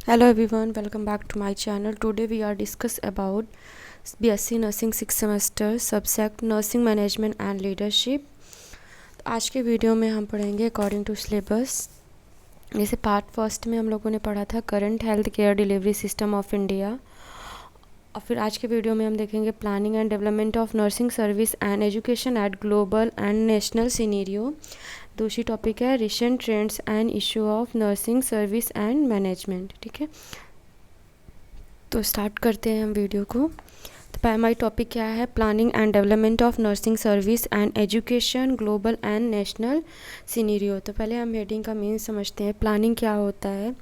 Hello everyone, welcome back to my channel. Today we are discuss about BSc Nursing 6th semester subject Nursing Management and Leadership. आज के video में हम पढ़ेंगे according to syllabus. जैसे part first में हम लोगों ने पढ़ा था current health care delivery system of India, और फिर आज के वीडियो में हम देखेंगे planning and development of nursing service and education at global and national scenario. दूसरी टॉपिक है recent trends and issue of nursing service and management. ठीक है, तो स्टार्ट करते हैं हम वीडियो को। तो हमारी टॉपिक क्या है? Planning and development of nursing service and education global and national scenario. तो पहले हम हेडिंग का मीन समझते हैं। प्लानिंग क्या होता है?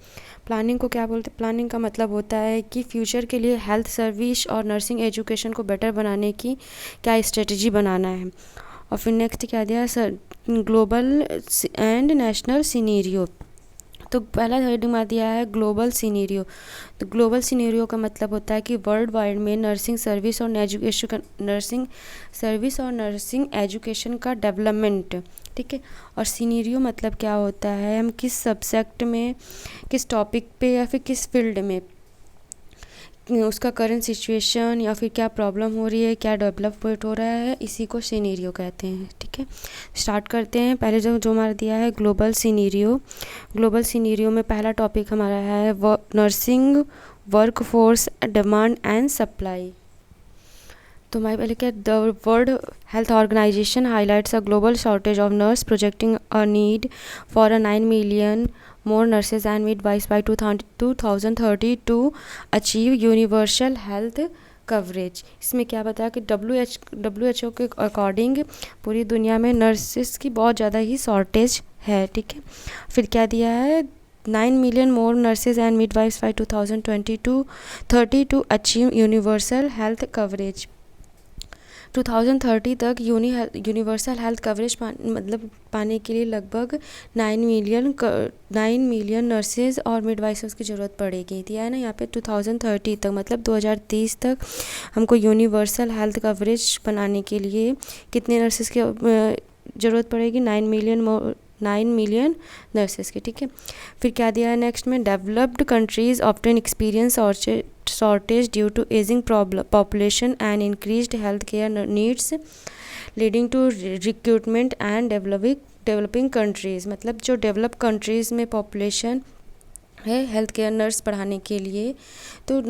प्लानिंग को क्या बोलते हैं? प्लानिंग का मतलब होता है कि फ्यूचर के लिए हेल्थ सर्विस और नर्सिंग एजुकेशन को बेटर बनाने की क्या स्ट्रेटजी बनाना है। और फिर नेक्स्ट क्या दिया? Global and national scenario. तो पहला हेडिंग में दिया है ग्लोबल सीनेरियो। तो ग्लोबल सीनेरियो का मतलब होता है कि वर्ल्ड वाइड में नर्सिंग सर्विस और नर्सिंग एजुकेशन का डेवलपमेंट। ठीक है, और सीनेरियो मतलब क्या होता है? हम किस सब्जेक्ट में, किस टॉपिक पे या फिर किस फील्ड में उसका करंट सिचुएशन या फिर क्या प्रॉब्लम हो रही है, क्या डेवलपमेंट हो रहा है, इसी को सीनेरियो कहते हैं। ठीक है, स्टार्ट करते हैं। पहले जो हमारा दिया है ग्लोबल सीनेरियो। ग्लोबल सीनेरियो में पहला टॉपिक हमारा है nursing work force demand and supply. तो हमारे पहले क्या, the world health organization highlights a global shortage of nurse projecting a need for a 9 million more nurses and midwives by 2030 to achieve universal health coverage। इसमें क्या बताया कि WHO के according पूरी दुनिया में नर्सेस की बहुत ज़्यादा ही शॉर्टेज है। ठीक है, फिर क्या दिया है? 9 million more nurses and midwifes by 2030 to achieve universal health coverage. 2030 तक यूनिवर्सल हेल्थ कवरेज मतलब पाने के लिए लगभग 9 मिलियन नर्सेज और मिडवाइफर्स की ज़रूरत पड़ेगी। दिया है ना यहाँ पे 2030 तक, मतलब 2030 तक हमको यूनिवर्सल हेल्थ कवरेज बनाने के लिए कितने नर्सेज की ज़रूरत पड़ेगी? 9 मिलियन नर्सेज की। ठीक है, फिर क्या दिया है नेक्स्ट में? Developed countries often experience shortage due to aging population and increased healthcare needs leading to recruitment and developing countries। मतलब जो डेवलप कंट्रीज़ में पॉपुलेशन है हेल्थ केयर नर्स पढ़ाने के लिए, तो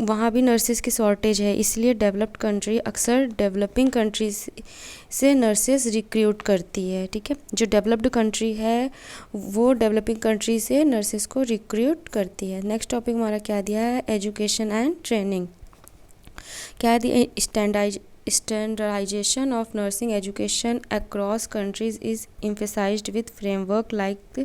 वहाँ भी नर्सेज की शॉर्टेज है, इसलिए डेवलप्ड कंट्री अक्सर डेवलपिंग कंट्रीज से नर्सेज रिक्रूट करती है। ठीक है, जो डेवलप्ड कंट्री है वो डेवलपिंग कंट्री से नर्सेज को रिक्रूट करती है। नेक्स्ट टॉपिक हमारा क्या दिया है? Education and training. क्या दिया? Standardization of nursing education across countries is emphasized with framework like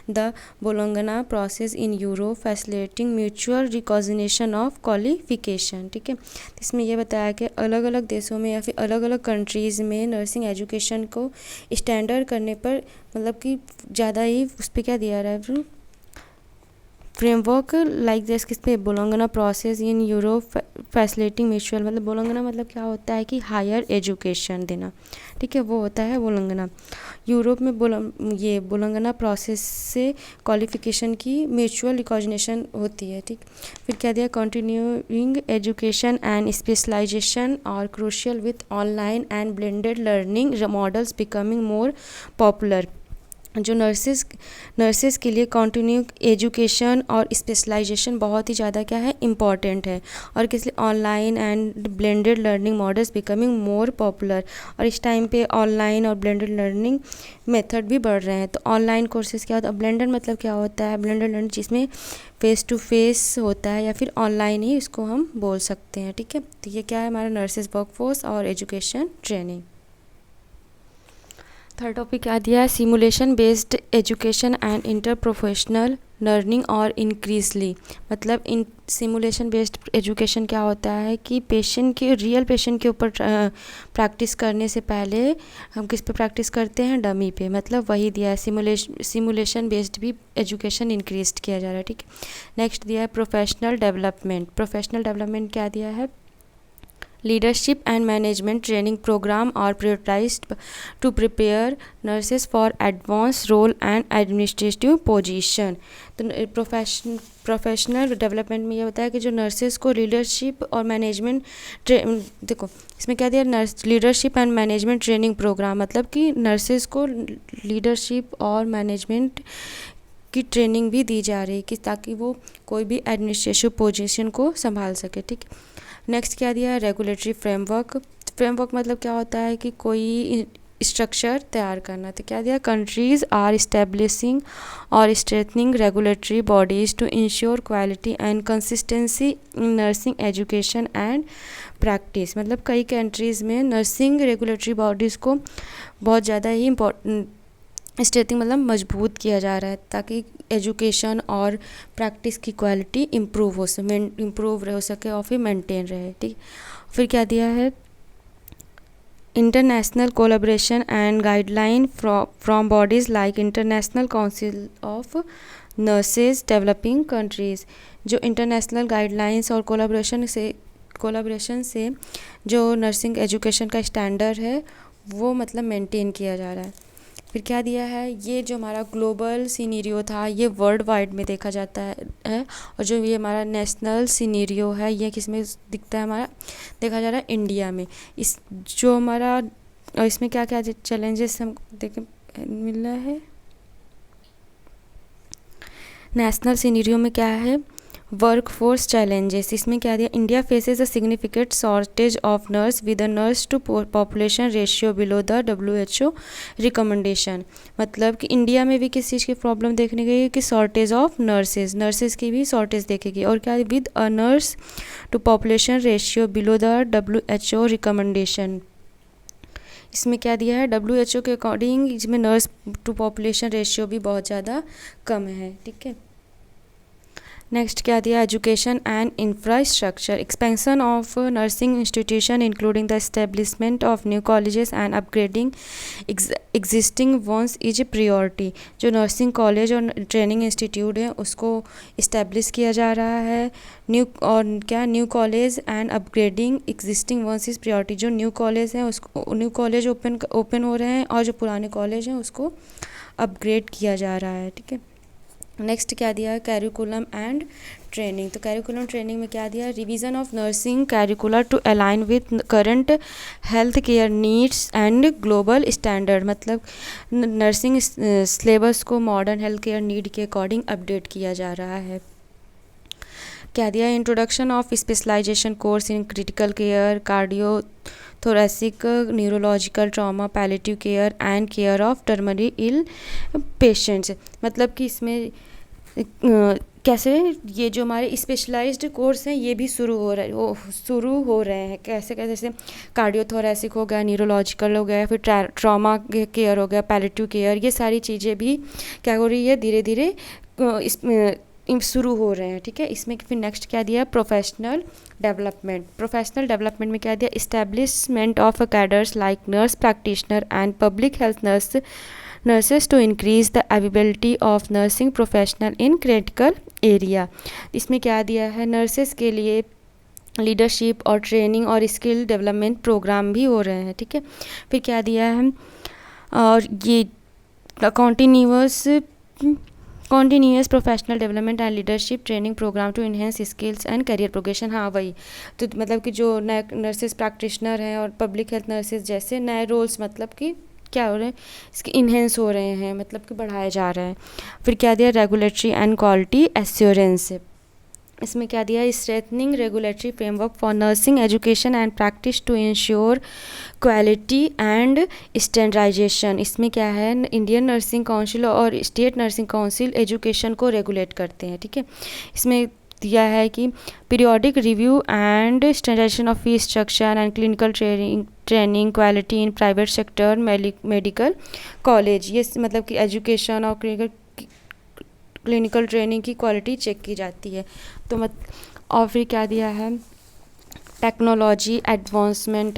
the Bologna process in Europe, facilitating mutual recognition of qualification। ठीक है, इसमें यह बताया कि अलग अलग देशों में या फिर अलग अलग कंट्रीज़ में नर्सिंग एजुकेशन को स्टैंडर्ड करने पर, मतलब कि ज़्यादा ही उस पर क्या दिया रहा है? Framework like this. किस पे? Bologna process in Europe facilitating mutual. मतलब बोलोंगना मतलब क्या होता है कि हायर एजुकेशन देना। ठीक है, वो होता है बोलोंगना। यूरोप में बोलोंगना प्रोसेस से क्वालिफिकेशन की म्यूचुअल रिकॉग्निशन होती है। ठीक, फिर क्या दिया? कंटिन्यूइंग एजुकेशन एंड स्पेशलाइजेशन और crucial with online and blended learning models becoming more popular. जो नर्सेज के लिए कंटिन्यू एजुकेशन और स्पेशलाइजेशन बहुत ही ज़्यादा क्या है? इम्पॉर्टेंट है। और किस लिए? Online and blended learning models becoming more popular. और इस टाइम पे ऑनलाइन और ब्लेंडेड लर्निंग मेथड भी बढ़ रहे हैं। तो ऑनलाइन कोर्सेज क्या होता है? ब्लेंडेड मतलब क्या होता है? ब्लेंडेड लर्निंग जिसमें फेस टू फेस होता है या फिर ऑनलाइन ही इसको हम बोल सकते हैं। ठीक है, तो ये क्या है हमारा? नर्सेज वर्कफोर्स और एजुकेशन ट्रेनिंग। थर्ड टॉपिक क्या दिया है? Simulation based education and inter professional learning और इंक्रीजली। मतलब इन सिमुलेशन बेस्ड एजुकेशन क्या होता है कि रियल पेशेंट के ऊपर प्रैक्टिस करने से पहले हम किस पे प्रैक्टिस करते हैं? डमी पे। मतलब वही दिया है, सिमुलेशन बेस्ड भी एजुकेशन इंक्रीज किया जा रहा है। ठीक है, नेक्स्ट दिया है प्रोफेशनल डेवलपमेंट। प्रोफेशनल डेवलपमेंट क्या दिया है? Leadership and management training program are prioritized to prepare nurses for advanced role and administrative position. तो प्रोफेशनल डेवलपमेंट में ये होता है कि जो नर्सेस को लीडरशिप और मैनेजमेंट देखो इसमें क्या दिया, nurse leadership and management training program, मतलब कि नर्सेस को लीडरशिप और मैनेजमेंट की ट्रेनिंग भी दी जा रही है कि ताकि वो कोई भी एडमिनिस्ट्रेटिव पोजीशन को संभाल सके, ठीक है। नेक्स्ट क्या दिया है, रेगुलेटरी फ्रेमवर्क। फ्रेमवर्क मतलब क्या होता है कि कोई स्ट्रक्चर तैयार करना। तो क्या दिया, कंट्रीज़ आर इस्टेब्लिशिंग और strengthening regulatory bodies to ensure quality and consistency in nursing education and practice. मतलब कई कंट्रीज़ में नर्सिंग रेगुलेटरी बॉडीज़ को बहुत ज़्यादा ही स्ट्रेथिंग मतलब मजबूत किया जा रहा है ताकि एजुकेशन और प्रैक्टिस की क्वालिटी इम्प्रूव हो सके और फिर मेंटेन रहे, ठीक। फिर क्या दिया है, international collaboration and guideline from bodies like international council of nurses developing countries. जो इंटरनेशनल गाइडलाइंस और कोलैबोरेशन से जो नर्सिंग एजुकेशन का स्टैंडर्ड है वो मतलब मेंटेन किया जा रहा है। फिर क्या दिया है, ये जो हमारा ग्लोबल सीनीरियो था ये वर्ल्ड वाइड में देखा जाता है और जो ये हमारा नेशनल सीनीरियो है ये किस में दिखता है, हमारा देखा जा रहा है इंडिया में। इस जो हमारा और इसमें क्या क्या चैलेंजेस हम देख मिल रहा है, नेशनल सीनीरियो में क्या है, वर्क फोर्स चैलेंजेस। इसमें क्या दिया, India faces a significant shortage of nurse with a nurse to population ratio below the WHO recommendation. मतलब कि इंडिया में भी किस चीज़ की प्रॉब्लम देखने गई है कि शॉर्टेज ऑफ नर्सेज की भी शॉर्टेज देखेगी। और क्या, with a nurse to population ratio below the WHO recommendation. इसमें क्या दिया है, WHO के अकॉर्डिंग इसमें नर्स टू पॉपुलेशन रेशियो भी बहुत ज़्यादा कम है, ठीक है। नेक्स्ट क्या दिया, education and infrastructure, expansion of nursing institution including the establishment of new colleges and upgrading existing ones is a priority. जो नर्सिंग कॉलेज और ट्रेनिंग इंस्टीट्यूट है उसको इस्टेब्लिश किया जा रहा है। New college and upgrading existing ones is priority. जो new college हैं उसको न्यू कॉलेज ओपन हो रहे हैं और जो पुराने कॉलेज हैं उसको अपग्रेड किया जा रहा है, ठीक है। नेक्स्ट क्या दिया है, कैरिकुलम एंड ट्रेनिंग। तो कैरिकुलम ट्रेनिंग में क्या दिया, revision of nursing curricular to align with current health care needs and global standard. मतलब नर्सिंग सिलेबस को मॉडर्न हेल्थ केयर नीड के अकॉर्डिंग अपडेट किया जा रहा है। क्या दिया, introduction of specialization course in critical care, cardio thoracic, neurological trauma, palliative care and care of terminally ill patients. मतलब कि इसमें कैसे ये जो हमारे स्पेशलाइज्ड कोर्स हैं ये भी शुरू हो रहे हैं कैसे जैसे कार्डियोथोरेसिक हो गया, न्यूरोलॉजिकल हो गया, फिर ट्रॉमा केयर हो गया, पैलिएटिव केयर, ये सारी चीज़ें भी क्या हो रही है, धीरे धीरे इसमें शुरू हो रहे हैं, ठीक है। इसमें फिर नेक्स्ट क्या दिया, प्रोफेशनल डेवलपमेंट। प्रोफेशनल डेवलपमेंट में क्या दिया, establishment of cadres like nurse practitioner and public health nurses to increase the availability of nursing professional in critical area. इसमें क्या दिया है, नर्सेस के लिए लीडरशिप और ट्रेनिंग और स्किल डेवलपमेंट प्रोग्राम भी हो रहे हैं, ठीक है। फिर क्या दिया है, और ये continuous professional development and leadership training program to enhance skills and career progression. हाँ वही तो, मतलब कि जो नए नर्सेज प्रैक्टिशनर हैं और पब्लिक हेल्थ नर्सेज जैसे नए रोल्स मतलब कि क्या हो रहे हैं, इसके इन्हेंस हो रहे हैं, मतलब कि बढ़ाए जा रहे हैं। फिर क्या दिया, रेगुलेटरी एंड क्वालिटी एश्योरेंस। इसमें क्या दिया, strengthening regulatory framework for nursing education and practice to ensure quality and standardization. इसमें क्या है, इंडियन नर्सिंग काउंसिल और स्टेट नर्सिंग काउंसिल एजुकेशन को रेगुलेट करते हैं, ठीक है। इसमें दिया है कि periodic review and standardization of fees structure and clinical training quality in private sector medical college. ये मतलब कि एजुकेशन और क्लिनिकल ट्रेनिंग की क्वालिटी चेक की जाती है। तो और फिर क्या दिया है, टेक्नोलॉजी एडवांसमेंट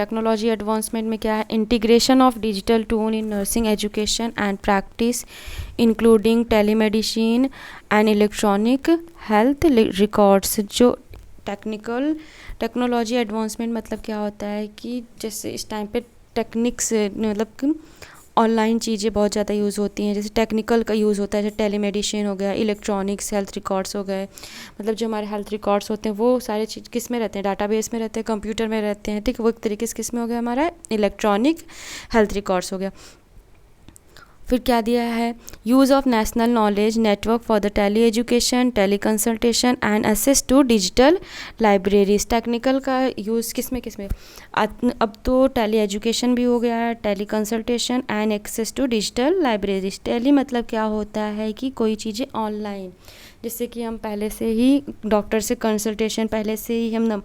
में क्या है, integration of digital tool in nursing education and practice including telemedicine and electronic health records. जो टेक्नोलॉजी एडवांसमेंट मतलब क्या होता है कि जैसे इस टाइम पे टेक्निक से मतलब कि ऑनलाइन चीज़ें बहुत ज़्यादा यूज़ होती हैं, जैसे टेक्निकल का यूज़ होता है, जैसे टेलीमेडिसिन हो गया, इलेक्ट्रॉनिक्स, हेल्थ रिकॉर्ड्स हो गए। मतलब जो हमारे हेल्थ रिकॉर्ड्स होते हैं वो सारे चीज़ किस में रहते हैं, डाटाबेस में रहते हैं, कंप्यूटर में रहते हैं, ठीक है। वो एक तरीके से किस में हो गया, हमारा इलेक्ट्रॉनिक हेल्थ रिकॉर्ड्स हो गया। फिर क्या दिया है, use of national knowledge network for the tele education, tele consultation and access to digital libraries. Technical का यूज़ किस में अब तो टेली एजुकेशन भी हो गया है, tele consultation and access to digital libraries. Tele मतलब क्या होता है कि कोई चीज़ें ऑनलाइन, जैसे कि हम पहले से ही डॉक्टर से कंसल्टेशन, पहले से ही हम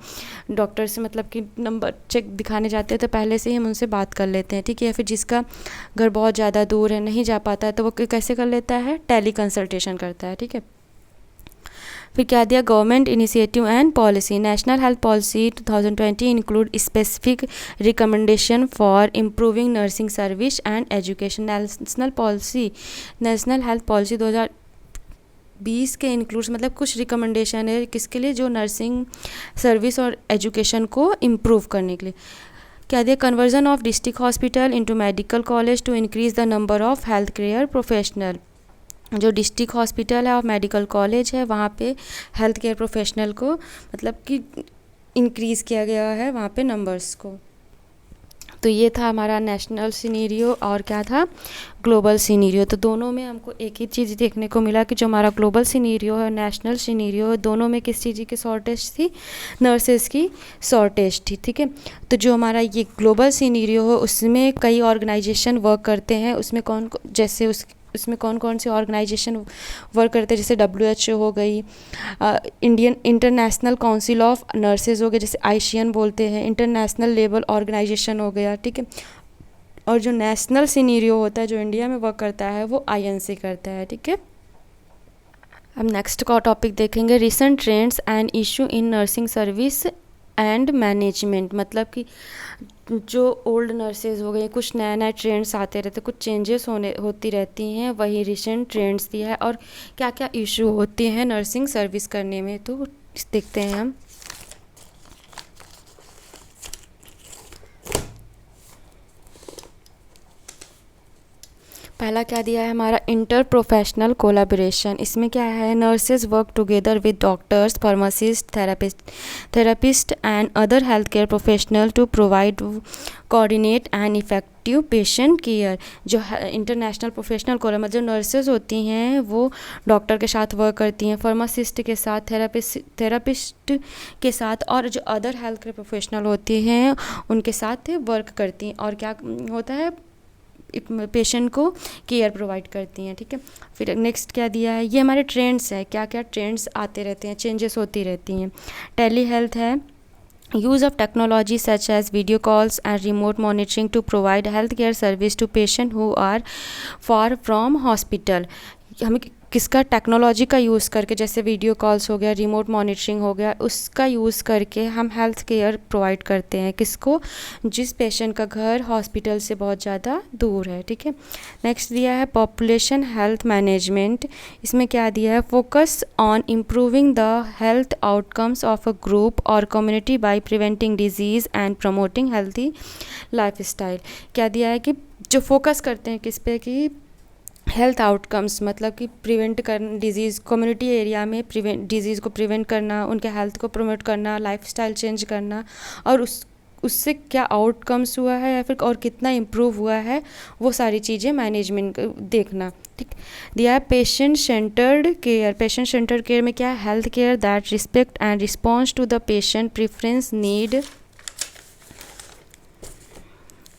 डॉक्टर से मतलब कि नंबर चेक दिखाने जाते हैं तो पहले से ही हम उनसे बात कर लेते हैं, ठीक है। फिर जिसका घर बहुत ज़्यादा दूर है, नहीं जा पाता है, तो वो कैसे कर लेता है, टेली कंसल्टेशन करता है, ठीक है। फिर क्या दिया, government initiative and policy. National health policy 2020 include specific recommendation for improving nursing service and education. National health policy 2020 के इंक्लूड्स मतलब कुछ रिकमेंडेशन है किसके लिए, जो नर्सिंग सर्विस और एजुकेशन को इम्प्रूव करने के लिए। क्या दिया, conversion of district hospital into medical college to increase the number of health care professional. जो डिस्ट्रिक्ट हॉस्पिटल है और मेडिकल कॉलेज है वहाँ पे हेल्थ केयर प्रोफेशनल को मतलब कि इंक्रीज़ किया गया है वहाँ पे नंबर्स को। तो ये था हमारा नेशनल सिनेरियो और क्या था, ग्लोबल सिनेरियो। तो दोनों में हमको एक ही चीज़ देखने को मिला कि जो हमारा ग्लोबल सिनेरियो है, नेशनल सिनेरियो है, दोनों में किस चीज़ की शॉर्टेज थी, नर्सेज़ की शॉर्टेज थी, ठीक है। तो जो हमारा ये ग्लोबल सिनेरियो है उसमें कई ऑर्गेनाइजेशन वर्क करते हैं, उसमें जैसे उसमें कौन कौन से ऑर्गेनाइजेशन वर्क करते हैं, जैसे WHO हो गई, Indian international council of nurses हो गए, जैसे ICN बोलते हैं, इंटरनेशनल लेबर ऑर्गेनाइजेशन हो गया, ठीक है। और जो नेशनल सिनेरियो होता है जो इंडिया में वर्क करता है वो INC करता है, ठीक है। अब नेक्स्ट का टॉपिक देखेंगे, recent trends and issue in nursing service and management. मतलब कि जो ओल्ड नर्सेज हो गए, कुछ नया नया ट्रेंड्स आते रहते, कुछ चेंजेस होती रहती हैं, वही रिसेंट ट्रेंड्स दिया है और क्या क्या इशू होते हैं नर्सिंग सर्विस करने में, तो देखते हैं हम। पहला क्या दिया है हमारा, इंटर प्रोफेशनल कोलाबोरेशन। इसमें क्या है, nurses work together with doctors, pharmacist, therapist and other health care professional to provide coordinate and effective patient care. जो इंटरनेशनल प्रोफेशनल कोलाबोरेशन, जो नर्सेज होती हैं वो डॉक्टर के साथ वर्क करती हैं, फार्मासिस्ट के साथ, थेरेपिस्ट के साथ, और जो अदर हेल्थ केयर प्रोफेशनल होती हैं उनके साथ वर्क करती हैं और क्या होता है, पेशेंट को केयर प्रोवाइड करती हैं, ठीक है। फिर नेक्स्ट क्या दिया है, ये हमारे ट्रेंड्स हैं, क्या क्या ट्रेंड्स आते रहते हैं, चेंजेस होती रहती हैं। टेली हेल्थ है, use of technology such as video calls and remote monitoring to provide healthcare service to patients who are far from hospital। हमें किसका, टेक्नोलॉजी का यूज़ करके, जैसे वीडियो कॉल्स हो गया, रिमोट मॉनिटरिंग हो गया, उसका यूज़ करके हम हेल्थ केयर प्रोवाइड करते हैं किसको, जिस पेशेंट का घर हॉस्पिटल से बहुत ज़्यादा दूर है, ठीक है। नेक्स्ट दिया है पॉपुलेशन हेल्थ मैनेजमेंट। इसमें क्या दिया है, focus on improving the health outcomes of a group और community by preventing disease and promoting healthy lifestyle. क्या दिया है कि जो फोकस करते हैं किस पे, कि हेल्थ आउटकम्स, मतलब कि प्रिवेंट कर डिज़ीज़, कम्युनिटी एरिया में डिज़ीज़ को प्रिवेंट करना, उनके हेल्थ को प्रमोट करना, लाइफस्टाइल चेंज करना, और उससे क्या आउटकम्स हुआ है या फिर और कितना इम्प्रूव हुआ है, वो सारी चीज़ें मैनेजमेंट देखना, ठीक। दिया है patient centered care. Patient centered care में क्या है, health care that respect and response to the patient preference, need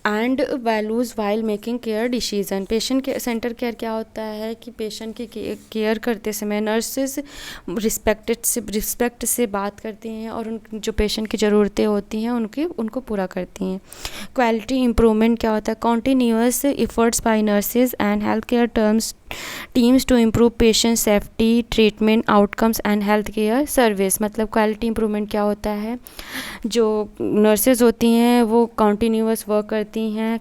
and values while making care decision. Patient के सेंटर केयर क्या होता है कि पेशेंट की केयर करते समय नर्सेज रिस्पेक्ट से बात करती हैं और उन जो पेशेंट की ज़रूरतें होती हैं उनको पूरा करती हैं। क्वालिटी इम्प्रूवमेंट क्या होता है, continuous efforts by nurses and health care terms teams to improve patient safety, treatment outcomes and health care service. मतलब क्वालिटी इंप्रूवमेंट क्या होता है, जो नर्सेज होती हैं वो कंटिन्यूअस वर्क करती हैं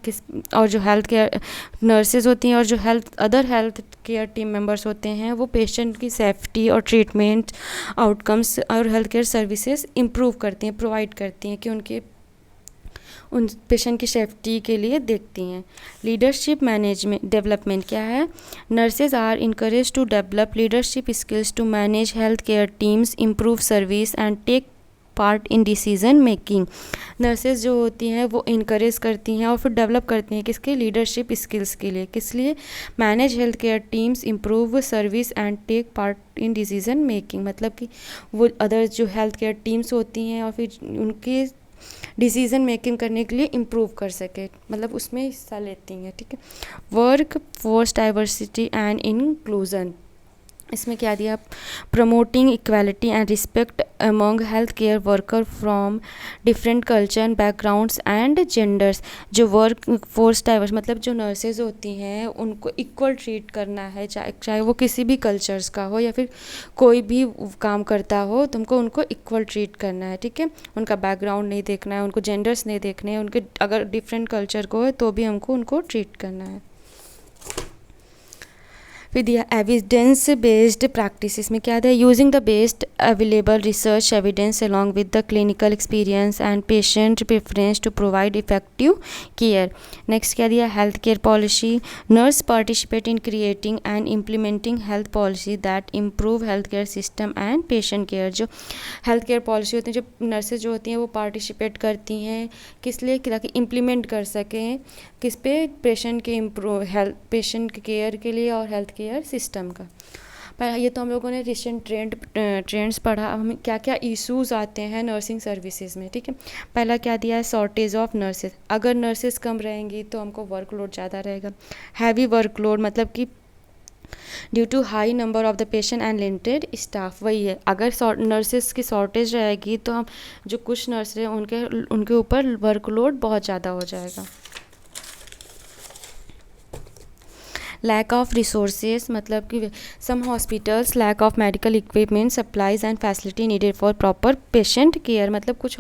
और जो हेल्थ केयर नर्सेज होती हैं और जो other health care team members होते हैं वो पेशेंट की सेफ्टी और ट्रीटमेंट आउटकम्स और हेल्थ केयर सर्विसेज इम्प्रूव करती हैं, प्रोवाइड करती हैं, कि उन पेशेंट की सेफ्टी के लिए देखती हैं। लीडरशिप मैनेजमेंट डेवलपमेंट क्या है, nurses are encourage to develop leadership skills to manage health care teams, improve service and take part in decision making. नर्सेज जो होती हैं वो इनकरेज करती हैं और फिर डेवलप करती हैं किसके, लीडरशिप स्किल्स के लिए, किस लिए, manage health care teams, improve service and take part in decision making. मतलब कि वो अदर जो हेल्थ केयर टीम्स होती हैं और फिर उनके डिसीजन मेकिंग करने के लिए इम्प्रूव कर सके, मतलब उसमें हिस्सा लेती हैं। ठीक है, work force diversity and inclusion, इसमें क्या दिया, promoting equality and respect among health care worker from different culture backgrounds and genders. जो वर्क फोर्स डाइवर्स मतलब जो नर्सेज होती हैं उनको इक्वल ट्रीट करना है, चाहे वो किसी भी कल्चर्स का हो या फिर कोई भी काम करता हो, तुमको उनको इक्वल ट्रीट करना है। ठीक है, उनका बैकग्राउंड नहीं देखना है, उनको जेंडर्स नहीं देखने हैं, उनके अगर डिफरेंट कल्चर को है तो भी हमको उनको ट्रीट करना है। फिर दिया एविडेंस बेस्ड प्रैक्टिस में क्या है, using the best available research evidence along with the clinical experience and patient preference to provide effective care. Next क्या दिया, health care policy, nurse participate in creating and implementing health policy that improve health care system and patient care. जो health care policy होती है, जो nurses जो होती हैं वो पार्टिसिपेट करती हैं किस लिए, ताकि इम्प्लीमेंट कर सकें किस पे, पेशेंट के पेशेंट के केयर के लिए और हेल्थ केयर सिस्टम का। पर ये तो हम लोगों ने रिसेंट ट्रेंड्स पढ़ा। हमें क्या क्या इश्यूज़ आते हैं नर्सिंग सर्विसेज में। ठीक है, पहला क्या दिया है, शॉर्टेज ऑफ नर्सेज। अगर नर्सेज कम रहेंगी तो हमको वर्कलोड ज़्यादा रहेगा। हैवी वर्कलोड मतलब कि due to high number of the patient and limited staff, वही है, अगर नर्सेज की शॉर्टेज रहेगी तो हम जो कुछ नर्स हैं उनके ऊपर वर्कलोड बहुत ज़्यादा हो जाएगा। लैक ऑफ रिसोर्सेज मतलब कि some hospitals lack of medical equipment supplies and facility needed for proper patient care. मतलब कुछ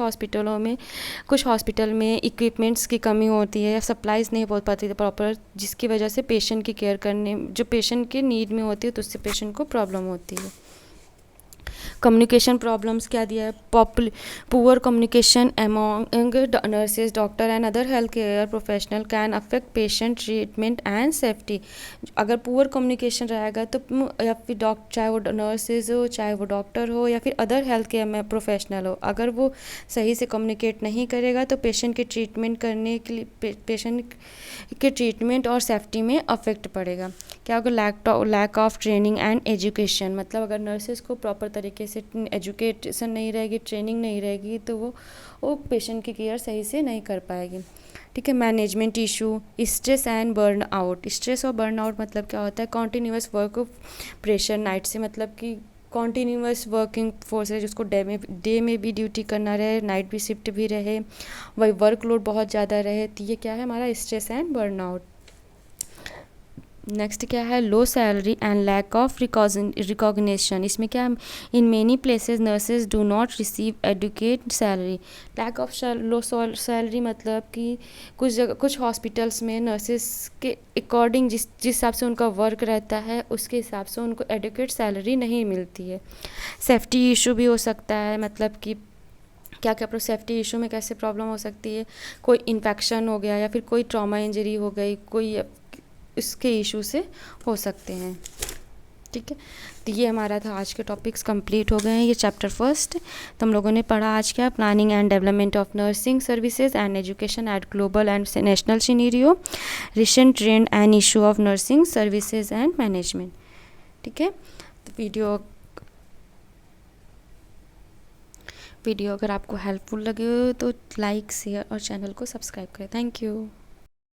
हॉस्पिटल में इक्विपमेंट्स की कमी होती है या सप्लाइज नहीं पहुंच पाती है प्रॉपर, जिसकी वजह से पेशेंट की केयर करने जो पेशेंट के नीड में होती है तो उससे पेशेंट को प्रॉब्लम होती है। कम्युनिकेशन प्रॉब्लम्स क्या दिया है, poor communication among nurses, doctor and other health care professional can affect patient treatment and safety. अगर पुअर कम्युनिकेशन रहेगा तो या फिर चाहे वो नर्सेज हो, चाहे वो डॉक्टर हो या फिर अदर हेल्थ केयर में प्रोफेशनल हो, अगर वो सही से कम्युनिकेट नहीं करेगा तो पेशेंट के ट्रीटमेंट करने के लिए पेशेंट के ट्रीटमेंट और सेफ्टी में अफेक्ट पड़ेगा। क्या होगा, lack of training and education, मतलब अगर नर्सेज को प्रॉपर तरीके से एजुकेशन नहीं रहेगी, ट्रेनिंग नहीं रहेगी तो वो पेशेंट की केयर सही से नहीं कर पाएगी। ठीक है, management issue, stress and burn out. Stress और बर्न आउट मतलब क्या होता है, कॉन्टीन्यूअस वर्क प्रेशर नाइट से, मतलब कि कॉन्टीन्यूअस वर्किंग फोर्स है जिसको डे में भी ड्यूटी करना रहे, नाइट भी शिफ्ट भी रहे, वही वर्कलोड बहुत ज़्यादा रहे, तो ये क्या है हमारा stress and burn out. Next क्या है, low salary and lack of recognition. इसमें क्या, in many places nurses do not receive adequate salary. Lack of low salary मतलब कि कुछ हॉस्पिटल्स में नर्सेज के अकॉर्डिंग जिस हिसाब से उनका वर्क रहता है उसके हिसाब से उनको एडुकेट सैलरी नहीं मिलती है। सेफ्टी इशू भी हो सकता है, मतलब कि क्या क्या सेफ्टी इशू में कैसे प्रॉब्लम हो सकती है, कोई इन्फेक्शन हो गया या फिर कोई ट्रॉमा इंजरी हो गई, कोई इसके इशू से हो सकते हैं। ठीक है, तो ये हमारा था आज के टॉपिक्स कंप्लीट हो गए हैं। ये चैप्टर फर्स्ट तो हम लोगों ने पढ़ा आज क्या, planning and development of nursing services and education at global and national scenario, recent trend and issue of nursing services and management. ठीक है, तो वीडियो अगर आपको हेल्पफुल लगे हो तो लाइक शेयर और चैनल को सब्सक्राइब करें। Thank you.